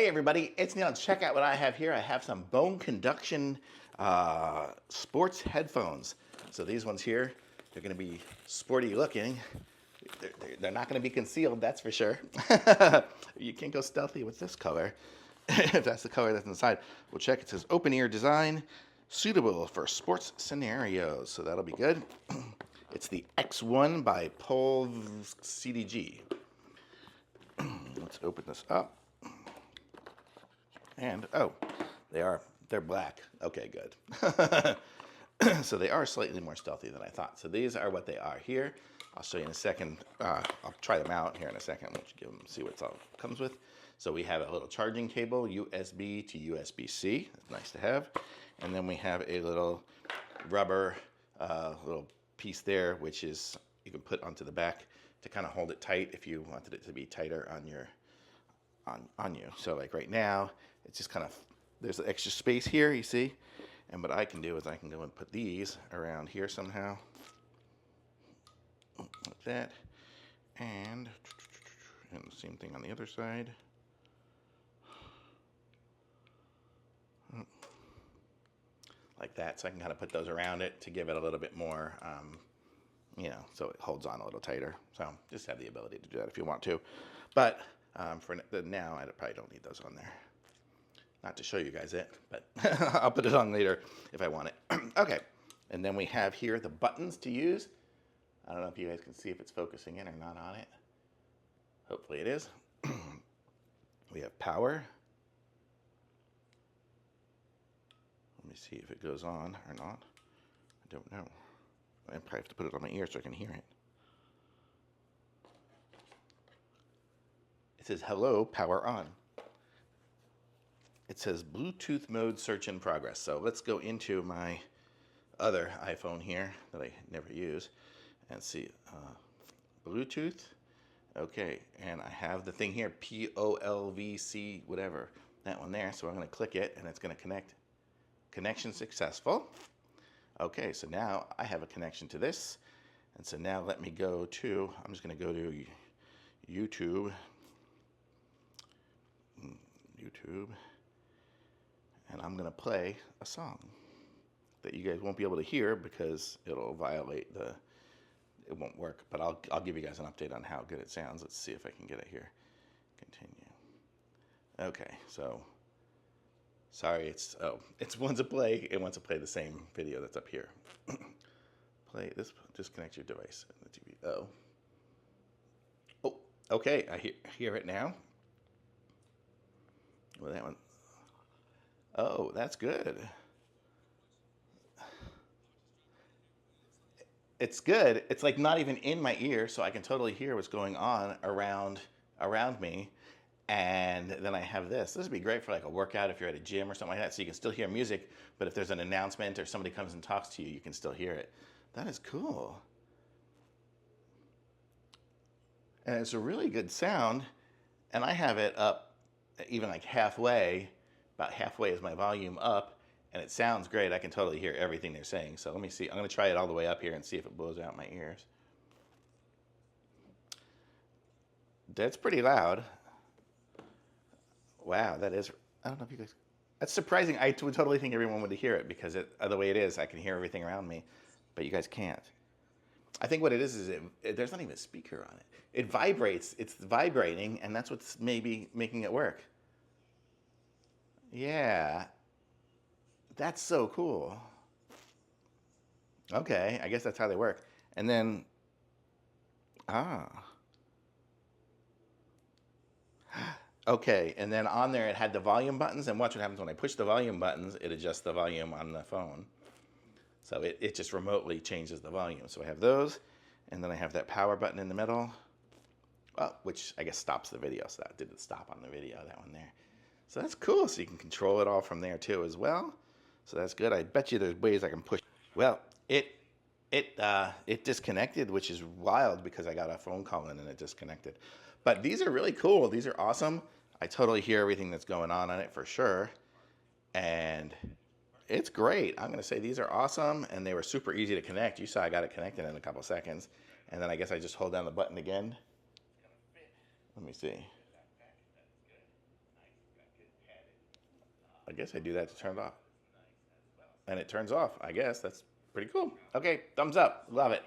Hey everybody, it's Neil. Check out what I have here. I have some bone conduction sports headphones. So these ones here, they're going to be sporty looking. They're not going to be concealed, that's for sure. You can't go stealthy with this color. If that's the color that's inside. Well, check. It says open ear design, suitable for sports scenarios. So that'll be good. It's the X1 by POLVCDG. Let's open this up. And, oh, they're black. Okay, good. So they are slightly more stealthy than I thought. So these are what they are here. I'll show you in a second. I'll try them out here in a second. We'll give them, see what it all comes with. So we have a little charging cable, USB to USB-C. It's nice to have. And then we have a little rubber little piece there, which is you can put onto the back to kind of hold it tight if you wanted it to be tighter on your on you. So like right now, it's just kind of, there's the extra space here, you see? And what I can do is I can go and put these around here somehow. Like that. And the same thing on the other side. Like that. So I can kind of put those around it to give it a little bit more, you know, so it holds on a little tighter. So just have the ability to do that if you want to. But for now, I probably don't need those on there. Not to show you guys it, but I'll put it on later if I want it. Okay, and then we have here the buttons to use. I don't know if you guys can see if it's focusing in or not on it. Hopefully it is. We have power. Let me see if it goes on or not. I don't know. I probably have to put it on my ear so I can hear it. It says, hello, power on. It says Bluetooth mode search in progress. So let's go into my other iPhone here that I never use and see. Bluetooth. Okay, and I have the thing here, POLVC, whatever, that one there. So I'm going to click it and it's going to connect. Connection successful. Okay, so now I have a connection to this. And so now let me go to, I'm just going to go to YouTube. And I'm going to play a song that you guys won't be able to hear because it'll violate it won't work. But I'll give you guys an update on how good it sounds. Let's see if I can get it here. Continue. Okay, so sorry, it's wants to play. It wants to play the same video that's up here. Play this. Disconnect your device. The TV. Oh, okay. I hear it now. Well, that one. Oh, that's good. It's good. It's like not even in my ear, so I can totally hear what's going on around me. And then I have this. This would be great for like a workout if you're at a gym or something like that, so you can still hear music, but if there's an announcement or somebody comes and talks to you, you can still hear it. That is cool. And it's a really good sound, and I have it up even like halfway. About halfway is my volume up, and it sounds great. I can totally hear everything they're saying. So let me see. I'm going to try it all the way up here and see if it blows out my ears. That's pretty loud. Wow, that is, I don't know if you guys, that's surprising. I would totally think everyone would hear it because the way it is, I can hear everything around me, but you guys can't. I think what it is there's not even a speaker on it. It vibrates. It's vibrating, and that's what's maybe making it work. Yeah, that's so cool. Okay, I guess that's how they work. And then, okay, and then on there it had the volume buttons, and watch what happens when I push the volume buttons, it adjusts the volume on the phone. So it just remotely changes the volume. So I have those, and then I have that power button in the middle, which I guess stops the video. So that did stop on the video, that one there. So that's cool. So you can control it all from there too as well. So that's good. I bet you there's ways I can push. Well, it disconnected, which is wild because I got a phone call in and it disconnected. But these are really cool. These are awesome. I totally hear everything that's going on it for sure. And it's great. I'm going to say these are awesome, and they were super easy to connect. You saw I got it connected in a couple seconds. And then I guess I just hold down the button again. Let me see. I guess I do that to turn it off. And it turns off, I guess. That's pretty cool. Okay, thumbs up. Love it.